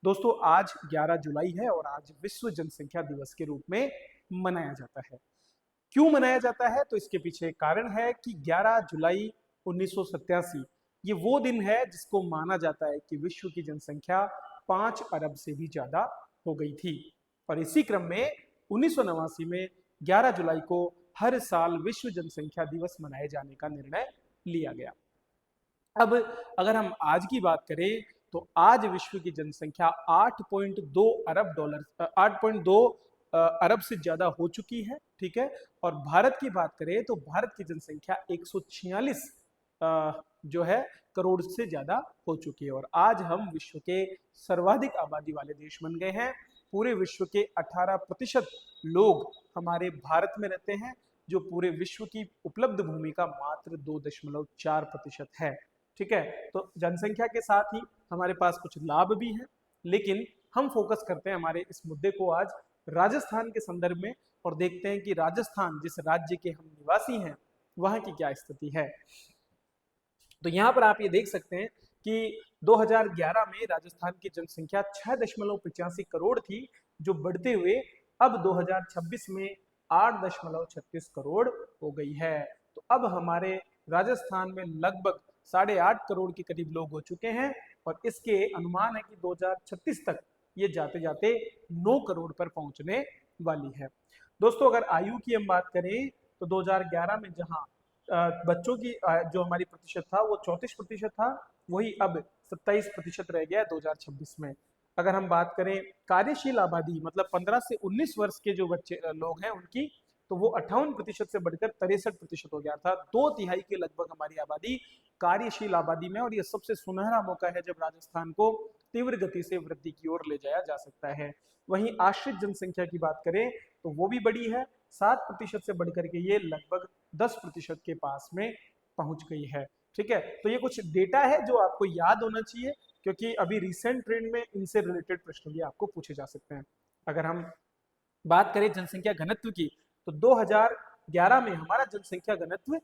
दोस्तों आज 11 जुलाई है और आज विश्व जनसंख्या दिवस के रूप में मनाया जाता है। क्यों मनाया जाता है? तो इसके पीछे एक कारण है कि 11 जुलाई 1987 ये वो दिन है जिसको माना जाता है कि विश्व की जनसंख्या 5 अरब से भी ज्यादा हो गई थी। और इसी क्रम में 1989 में 11 जुलाई को हर साल विश्व जनसंख्या दिवस मनाए जाने का निर्णय लिया गया। अब अगर हम आज की बात करें तो आज विश्व की जनसंख्या 8.2 अरब डॉलर 8.2 अरब से ज्यादा हो चुकी है। ठीक है। और भारत की बात करें तो भारत की जनसंख्या 146 जो है करोड़ से ज्यादा हो चुकी है और आज हम विश्व के सर्वाधिक आबादी वाले देश बन गए हैं। पूरे विश्व के 18% लोग हमारे भारत में रहते हैं, जो पूरे विश्व की उपलब्ध भूमि का मात्र 2.4% है। ठीक है। तो जनसंख्या के साथ ही हमारे पास कुछ लाभ भी हैं, लेकिन हम फोकस करते हैं हमारे इस मुद्दे को आज राजस्थान के संदर्भ में और देखते हैं कि राजस्थान जिस राज्य के हम निवासी हैं वहां की क्या स्थिति है। तो यहाँ पर आप ये देख सकते हैं कि 2011 में राजस्थान की जनसंख्या 6.85 करोड़ थी, जो बढ़ते हुए अब 2026 में 8.36 करोड़ हो गई है। तो अब हमारे राजस्थान में लगभग 8.5 करोड़ के करीब लोग हो चुके हैं और इसके अनुमान है कि 2036 तक ये जाते जाते 9 करोड़ पर पहुंचने वाली है। दोस्तों अगर आयु की हम बात करें तो 2011 में जहां बच्चों की जो हमारी प्रतिशत था वो 34% था, वही अब 27% रह गया है 2026 में। अगर हम बात करें कार्यशील आबादी मतलब 15 से 19 वर्ष के जो बच्चे लोग हैं उनकी, तो वो 58% से बढ़कर 63% हो गया था। 2/3 के लगभग हमारी आबादी कार्यशील आबादी में, और ये सबसे सुनहरा मौका है जब राजस्थान को तीव्र गति से वृद्धि की ओर ले जाया जा सकता है। वहीं आश्रित जनसंख्या की बात करें तो वो भी बड़ी है, 7% से बढ़कर के ये लगभग 10% के पास में पहुंच गई है। ठीक है। तो ये कुछ डेटा है जो आपको याद होना चाहिए, क्योंकि अभी रिसेंट ट्रेंड में इनसे रिलेटेड प्रश्न भी आपको पूछे जा सकते हैं। अगर हम बात करें जनसंख्या घनत्व की तो 2011 में हमारा जनसंख्या घनत्व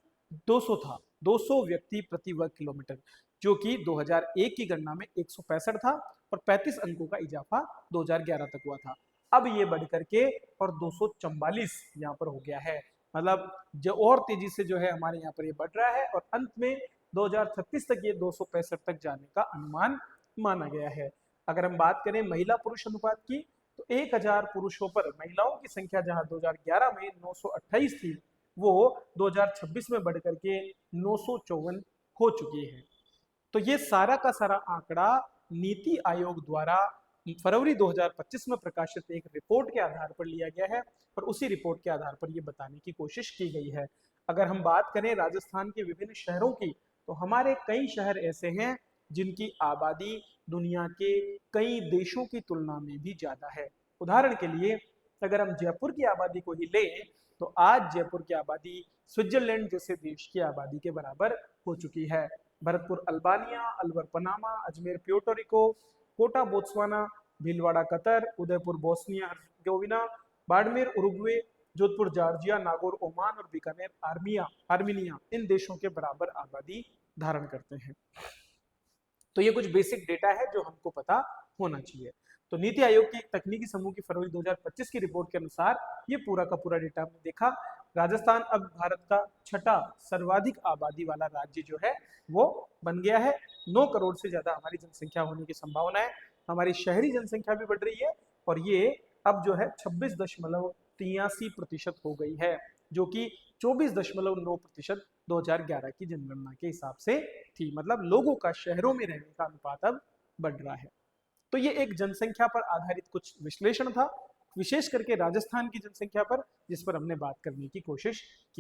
200 था, 200 व्यक्ति प्रति वर्ग किलोमीटर, जो कि 2001 की गणना में 165 था और 35 अंकों का इजाफा 2011 तक हुआ था। अब ये बढ़ करके और 244 यहाँ पर हो गया है। मतलब जो और तेजी से जो है हमारे यहाँ पर ये बढ़ रहा है और अंत में 2036 तक ये 265 तक जाने का अनुमान माना गया है। अगर हम बात करें महिला पुरुष अनुपात की तो 1000 पुरुषों पर महिलाओं की संख्या जहां 2011 में 928 थी, वो 2026 में बढ़कर के 954 हो चुकी है। तो ये सारा का सारा आंकड़ा नीति आयोग द्वारा फरवरी 2025 में प्रकाशित एक रिपोर्ट के आधार पर लिया गया है और उसी रिपोर्ट के आधार पर ये बताने की कोशिश की गई है। अगर हम बात करें राजस्थान के विभिन्न शहरों की तो हमारे कई शहर ऐसे हैं जिनकी आबादी दुनिया के कई देशों की तुलना में भी ज्यादा है। उदाहरण के लिए अगर हम जयपुर की आबादी को ही लें तो आज जयपुर की आबादी स्विट्जरलैंड जैसे देश की आबादी के बराबर हो चुकी है। Bharatpur Albania, Alwar Panama, Ajmer Puerto Rico, Kota Botswana, Bhilwara Qatar, Udaipur Bosnia Herzegovina, Barmer Uruguay, Jodhpur Georgia, Nagaur Oman और बीकानेर आर्मीनिया इन देशों के बराबर आबादी धारण करते हैं। तो ये कुछ बेसिक डेटा है जो हमको पता होना चाहिए। तो नीति आयोग के तकनीकी समूह की फरवरी 2025 की रिपोर्ट के अनुसार ये पूरा का पूरा डेटा हमने देखा। राजस्थान अब भारत का छठा सर्वाधिक आबादी वाला राज्य जो है वो बन गया है। 9 करोड़ से ज्यादा हमारी जनसंख्या होने की संभावना है। हमारी शहरी जनसंख्या भी बढ़ रही है और ये अब जो है 26.83% हो गई है, जो कि 24.9% 2011 की जनगणना के हिसाब से थी। मतलब लोगों का शहरों में रहने का अनुपात अब बढ़ रहा है। तो ये एक जनसंख्या पर आधारित कुछ विश्लेषण था, विशेष करके राजस्थान की जनसंख्या पर, जिस पर हमने बात करने की कोशिश की।